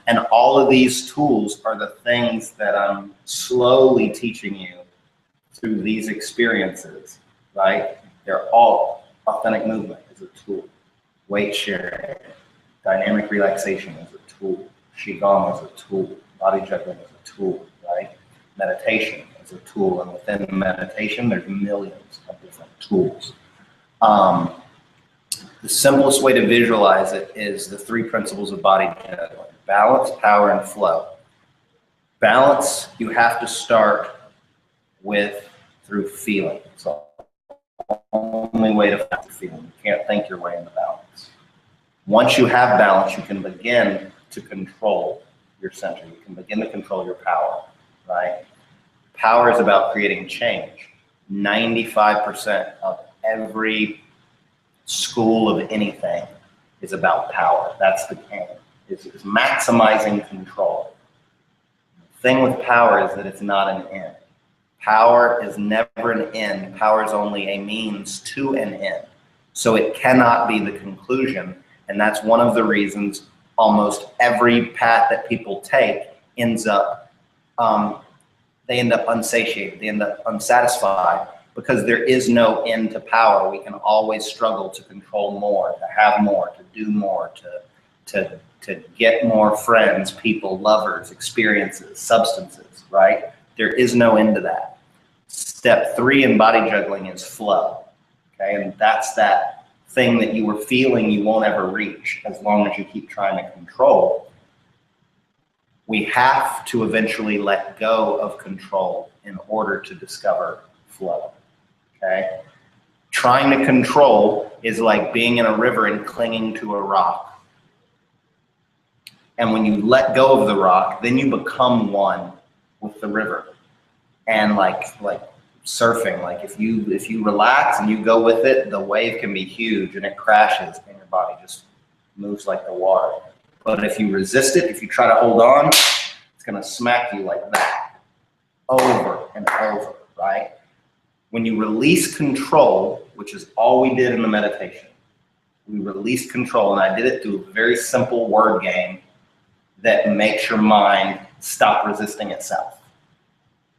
And all of these tools are the things that I'm slowly teaching you through these experiences, right? They're all authentic movement is a tool. Weight sharing, dynamic relaxation is a tool. Qigong is a tool. Body juggling is a tool, right? Meditation is a tool. And within meditation, there's millions of different tools. The simplest way to visualize it is the 3 principles of body juggling: balance, power, and flow. Balance, you have to start with through feeling. So the only way to find feeling. You can't think your way into balance. Once you have balance, you can begin to control your center. You can begin to control your power, right? Power is about creating change. 95% of every school of anything is about power. That's the game. It's maximizing control. The thing with power is that it's not an end. Power is never an end. Power is only a means to an end. So it cannot be the conclusion. And that's one of the reasons almost every path that people take ends up, they end up unsatiated. They end up unsatisfied because there is no end to power. We can always struggle to control more, to have more, to do more, to get more friends, people, lovers, experiences, substances, right? There is no end to that. Step 3 in body juggling is flow, okay? And that's that thing that you were feeling you won't ever reach as long as you keep trying to control. We have to eventually let go of control in order to discover flow, okay? Trying to control is like being in a river and clinging to a rock. And when you let go of the rock, then you become one with the river. And like surfing, like if you relax and you go with it, the wave can be huge and it crashes and your body just moves like the water. But if you resist it, if you try to hold on, it's gonna smack you like that over and over, right? When you release control, which is all we did in the meditation, we released control, and I did it through a very simple word game that makes your mind stop resisting itself.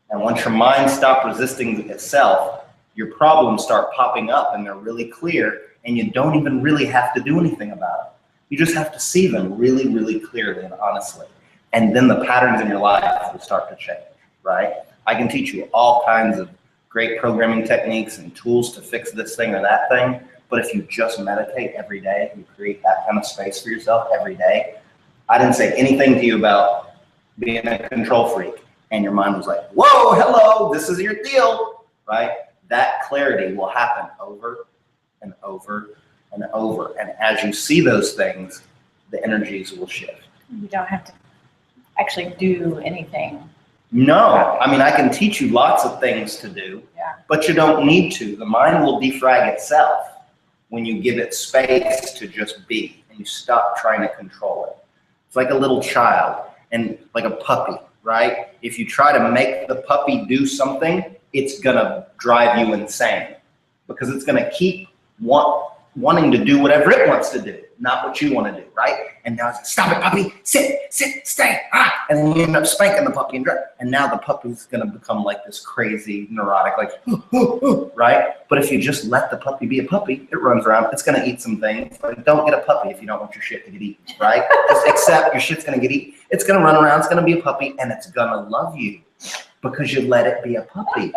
And once your mind stops resisting itself, your problems start popping up and they're really clear, and you don't even really have to do anything about it. You just have to see them really, really clearly and honestly. And then the patterns in your life will start to change, right? I can teach you all kinds of great programming techniques and tools to fix this thing or that thing. But if you just meditate every day, you create that kind of space for yourself every day. I didn't say anything to you about being a control freak. And your mind was like, whoa, hello, this is your deal, right? That clarity will happen over and over and over. And as you see those things, the energies will shift. You don't have to actually do anything. No, I mean, I can teach you lots of things to do, but you don't need to. The mind will defrag itself when you give it space to just be and you stop trying to control it. It's like a little child and like a puppy, right? If you try to make the puppy do something, it's gonna drive you insane because it's gonna keep wanting to do whatever it wants to do, not what you want to do, right? And now it's like, stop it, puppy, sit, stay, and then you end up spanking the puppy and now the puppy's gonna become like this crazy neurotic, like, right? But if you just let the puppy be a puppy, it runs around, it's gonna eat some things. Like, don't get a puppy if you don't want your shit to get eaten, right? Just accept your shit's gonna get eaten. It's gonna run around, it's gonna be a puppy, and it's gonna love you because you let it be a puppy.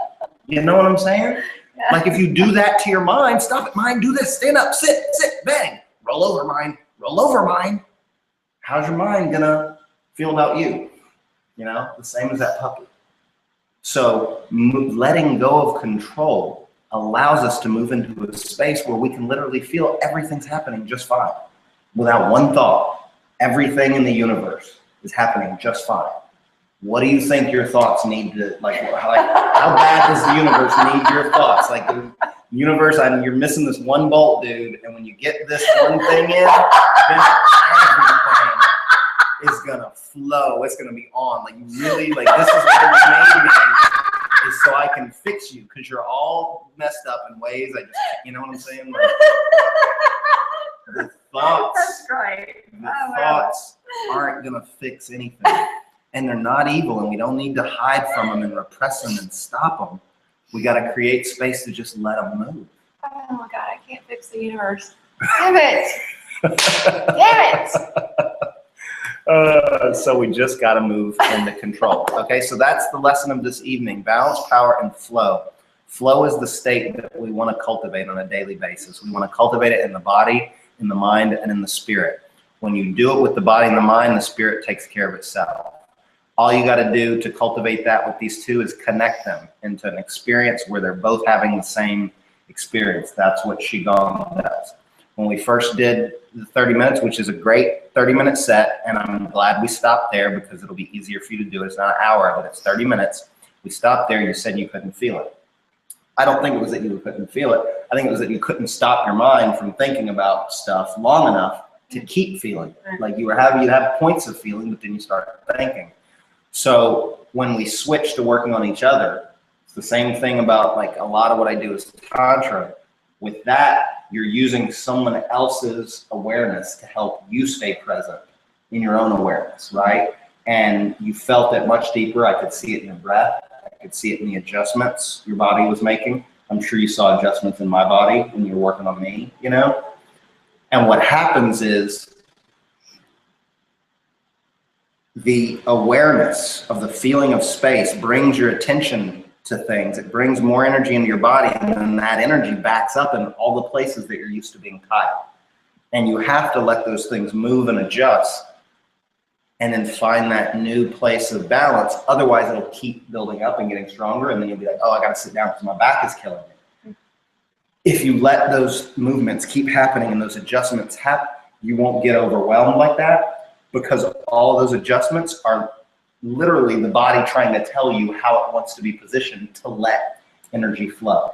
You know what I'm saying? Yeah. Like if you do that to your mind, stop it, mind, do this, stand up, sit, bang, roll over, mind, roll over, mind. How's your mind gonna feel about you? You know, the same as that puppy. So letting go of control allows us to move into a space where we can literally feel everything's happening just fine. Without one thought, everything in the universe is happening just fine. What do you think your thoughts need to, like how bad does the universe need your thoughts? Like the universe, you're missing this one bolt, dude, and when you get this one thing in, then everything is gonna flow. It's gonna be on. Like you really, like this is what it made me, is so I can fix you, because you're all messed up in ways I just, you know what I'm saying? Like, the thoughts, that's great. The thoughts aren't gonna fix anything. And they're not evil, and we don't need to hide from them and repress them and stop them. We got to create space to just let them move. oh my God, I can't fix the universe. Damn it. Damn it. So we just got to move into control. Okay, so that's the lesson of this evening: balance, power, and flow. Flow is the state that we want to cultivate on a daily basis. We want to cultivate it in the body, in the mind, and in the spirit. When you do it with the body and the mind, the spirit takes care of itself. All you got to do to cultivate that with these two is connect them into an experience where they're both having the same experience. That's what Qigong does. When we first did the 30 minutes, which is a great 30-minute set, and I'm glad we stopped there because it'll be easier for you to do. It's not an hour, but it's 30 minutes. We stopped there. You said you couldn't feel it. I don't think it was that you couldn't feel it. I think it was that you couldn't stop your mind from thinking about stuff long enough to keep feeling. Like you'd have points of feeling, but then you start thinking. So when we switch to working on each other, it's the same thing about like a lot of what I do is Tantra. With that, you're using someone else's awareness to help you stay present in your own awareness, right? And you felt it much deeper. I could see it in your breath. I could see it in the adjustments your body was making. I'm sure you saw adjustments in my body when you were working on me, you know? And what happens is the awareness of the feeling of space brings your attention to things. It brings more energy into your body, and then that energy backs up in all the places that you're used to being tied. And you have to let those things move and adjust and then find that new place of balance. Otherwise, it'll keep building up and getting stronger, and then you'll be like, oh, I got to sit down because my back is killing me. If you let those movements keep happening and those adjustments happen, you won't get overwhelmed like that, because all those adjustments are literally the body trying to tell you how it wants to be positioned to let energy flow.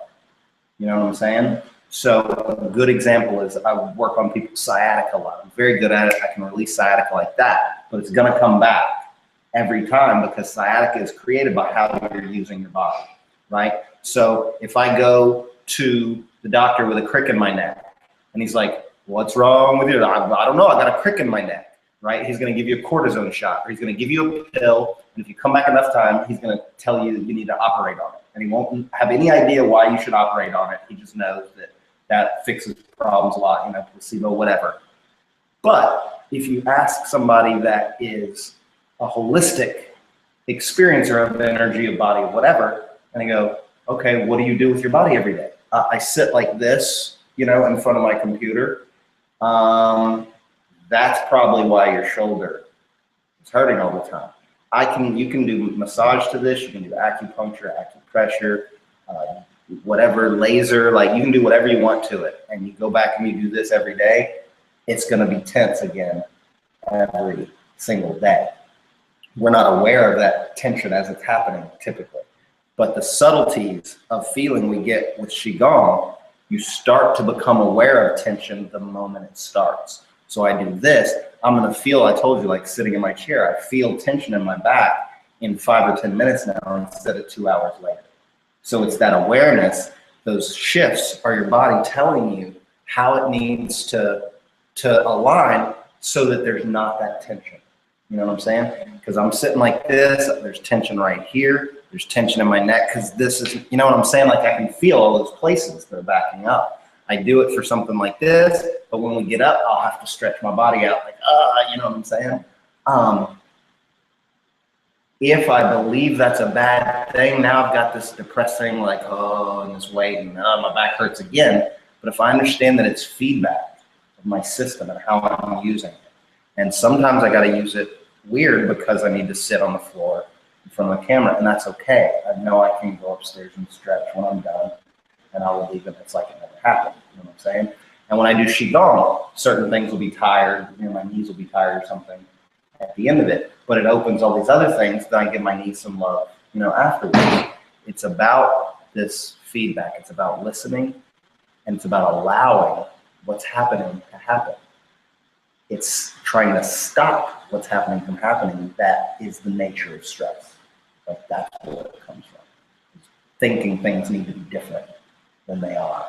You know what I'm saying? So a good example is I work on people's sciatica a lot. I'm very good at it. I can release sciatica like that, but it's going to come back every time because sciatica is created by how you're using your body, right? So if I go to the doctor with a crick in my neck and he's like, what's wrong with you? I don't know. I got a crick in my neck. Right? He's going to give you a cortisone shot, or he's going to give you a pill, and if you come back enough time, he's going to tell you that you need to operate on it. And he won't have any idea why you should operate on it. He just knows that that fixes problems a lot, you know, placebo, whatever. But if you ask somebody that is a holistic experiencer of energy, of body, of whatever, and they go, okay, what do you do with your body every day? I sit like this, you know, in front of my computer. That's probably why your shoulder is hurting all the time. You can do massage to this. You can do acupuncture, acupressure, whatever, laser. Like you can do whatever you want to it. And you go back and you do this every day. It's going to be tense again every single day. We're not aware of that tension as it's happening typically. But the subtleties of feeling we get with Qigong, you start to become aware of tension the moment it starts. So I do this, I'm going to feel, I told you, like sitting in my chair, I feel tension in my back in 5 or 10 minutes now instead of 2 hours later. So it's that awareness, those shifts are your body telling you how it needs to align so that there's not that tension. You know what I'm saying? Because I'm sitting like this, there's tension right here, there's tension in my neck because this is, you know what I'm saying? Like I can feel all those places that are backing up. I do it for something like this, but when we get up, I'll have to stretch my body out like, you know what I'm saying? If I believe that's a bad thing, now I've got this depressing, like, oh, and this weight, and my back hurts again. But if I understand that it's feedback of my system and how I'm using it, and sometimes I got to use it weird because I need to sit on the floor in front of the camera, and that's okay. I know I can go upstairs and stretch when I'm done, and I will leave it. It's like it never happened. You know what I'm saying? And when I do Qigong, certain things will be tired, you know, my knees will be tired or something at the end of it, but it opens all these other things, then I give my knees some love, you know, afterwards. It's about this feedback. It's about listening, and it's about allowing what's happening to happen. It's trying to stop what's happening from happening. That is the nature of stress. Like that's where it comes from. Thinking things need to be different than they are.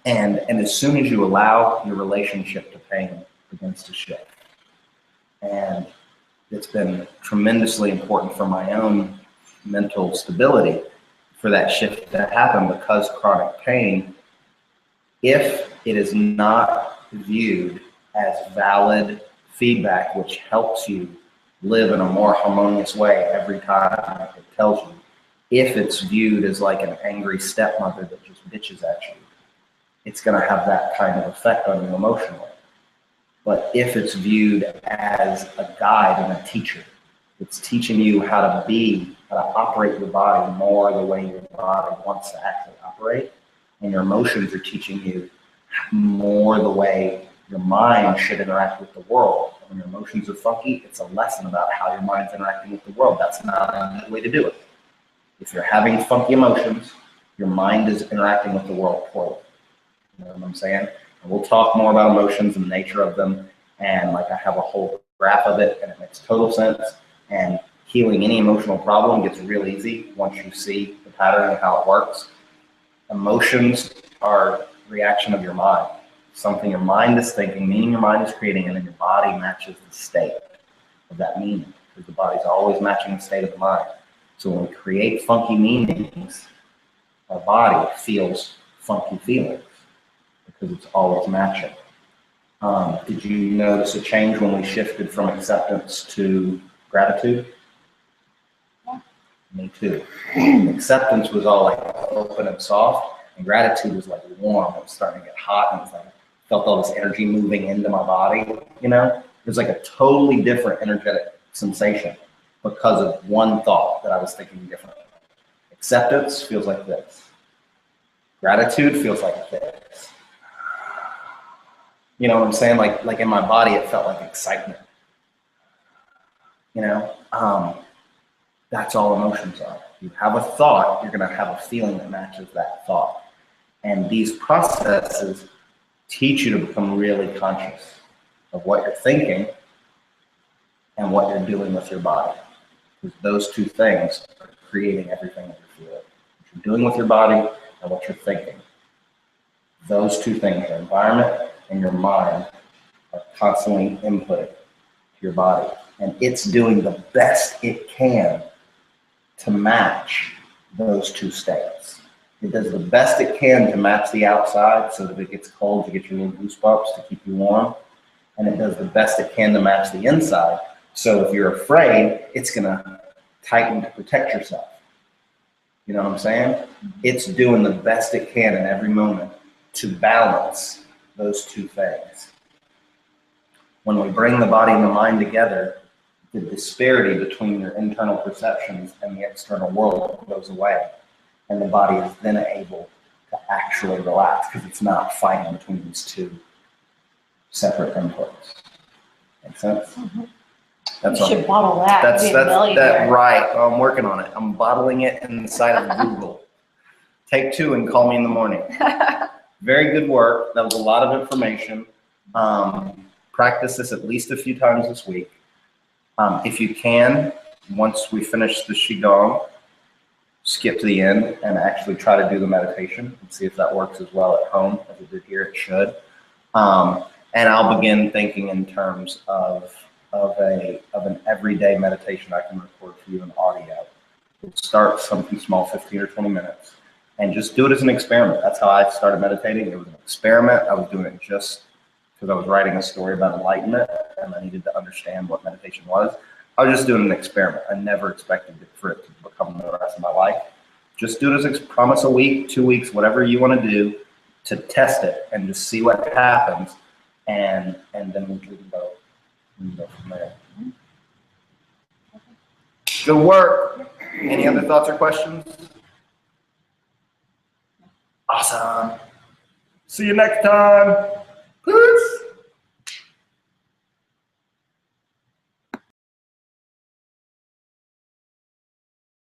And as soon as you allow your relationship to pain begins to shift. And it's been tremendously important for my own mental stability. for that shift to happen, because chronic pain, if it is not viewed as valid feedback, which helps you live in a more harmonious way every time it tells you, if it's viewed as like an angry stepmother that just bitches at you, it's going to have that kind of effect on you emotionally. But if it's viewed as a guide and a teacher, it's teaching you how to be, how to operate your body more the way your body wants to actually operate, and your emotions are teaching you more the way your mind should interact with the world. When your emotions are funky, it's a lesson about how your mind's interacting with the world. That's not a good way to do it. If you're having funky emotions, your mind is interacting with the world poorly. You know what I'm saying? And we'll talk more about emotions and the nature of them. And like I have a whole graph of it, and it makes total sense. And healing any emotional problem gets real easy once you see the pattern and how it works. Emotions are reaction of your mind. Something your mind is thinking, meaning your mind is creating, and then your body matches the state of that meaning, because the body's always matching the state of the mind. So when we create funky meanings, our body feels funky feelings because it's always matching. Did you notice a change when we shifted from acceptance to gratitude? Yeah. Me too. Acceptance was all like open and soft, and gratitude was like warm. It was starting to get hot, and it was like, felt all this energy moving into my body, you know? It was like a totally different energetic sensation because of one thought that I was thinking differently. Acceptance feels like this. Gratitude feels like this. You know what I'm saying? Like in my body, it felt like excitement. You know? That's all emotions are. You have a thought, you're gonna have a feeling that matches that thought. And these processes teach you to become really conscious of what you're thinking and what you're doing with your body. Because those two things are creating everything that you're feeling. What you're doing with your body and what you're thinking. Those two things, your environment and your mind, are constantly inputting to your body. And it's doing the best it can to match those two states. It does the best it can to match the outside so that it gets cold to get you little goosebumps to keep you warm. And it does the best it can to match the inside. So if you're afraid, it's gonna tighten to protect yourself. You know what I'm saying? It's doing the best it can in every moment to balance those two things. When we bring the body and the mind together, the disparity between your internal perceptions and the external world goes away. And the body is then able to actually relax because it's not fighting between these two separate inputs. Make sense? Mm-hmm. That's you should bottle that. That's right. I'm working on it. I'm bottling it inside of Google. Take 2 and call me in the morning. Very good work. That was a lot of information. Practice this at least a few times this week. If you can, once we finish the Qigong, skip to the end and actually try to do the meditation and see if that works as well at home as it did here. It should. And I'll begin thinking in terms of an everyday meditation I can record for you in audio. Start something small, 15 or 20 minutes, and just do it as an experiment. That's how I started meditating. It was an experiment. I was doing it just because I was writing a story about enlightenment and I needed to understand what meditation was. I was just doing an experiment. I never expected for it to become the rest of my life. Just do it as a promise, a week, 2 weeks, whatever you want to do to test it and just see what happens. And then we can go from there. Good work. Any other thoughts or questions? Awesome. See you next time. Peace.